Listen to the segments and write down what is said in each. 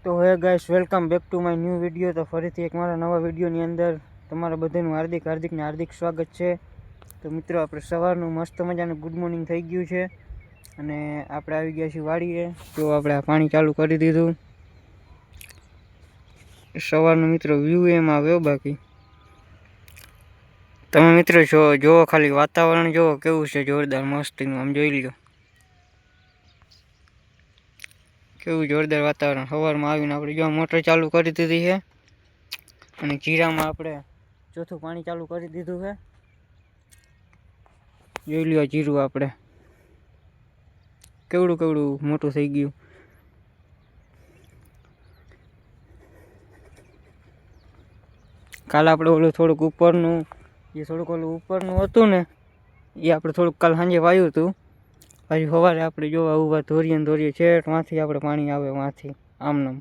તો હે guys, welcome back to my new video. તો ફરીથી એક મારા નવા વિડીયોની અંદર તમારા બધાનું હાર્દિક સ્વાગત છે। તો મિત્રો, આપણે સવારનું મસ્ત મજાનું ગુડ મોર્નિંગ થઈ ગયું છે અને આપણે આવી ગયા છીએ વાડીએ। તો આપણે આ પાણી ચાલુ કરી દીધું। સવારનું મિત્રો વ્યૂ એમ આવ્યો। બાકી તમે મિત્રો જો ખાલી વાતાવરણ જો કેવું છે, જોરદાર મસ્તીનું। આમ જોઈ લ્યો કેવું જોરદાર વાતાવરણ। સવારમાં આવીને આપણે જો મોટર ચાલુ કરી દીધી છે અને જીરામાં આપણે ચોથું પાણી ચાલુ કરી દીધું છે। જોઈ લ્યો જીરું આપણે કેવડું મોટું થઈ ગયું। કાલ આપણે ઓલું થોડુંક ઉપરનું હતું ને, એ આપણે થોડુંક કાલ સાંજે વાયું હતું। પછી સવારે આપણે જોવા ઉભા ધોરીએ છેટ માંથી આપણે પાણી આવે વાંથી આમનામ।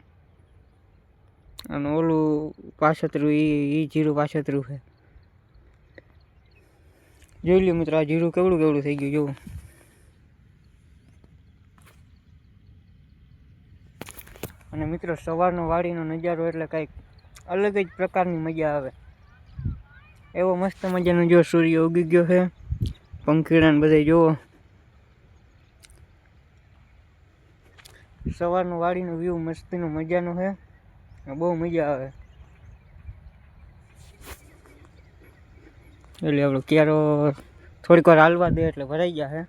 અને ઓલું પાછતરું એ જીરું પાછતરું છે। જોઈ લ્યો મિત્રો, આ જીરું કેવડું થઈ ગયું જોવું। અને મિત્રો, સવારનો વાડીનો નજારો એટલે કંઈક અલગ જ પ્રકારની મજા આવે। એવો મસ્ત મજાનો જો સૂર્ય ઉગી ગયો છે, પંખીડાને બધે જોવો। સવારનું વાડીનું વ્યૂ મસ્તીનું મજાનું છે, બહુ મજા આવે। એટલે આપણો ક્યારો થોડીક વાર હાલવા દે એટલે ભરાઈ જશે।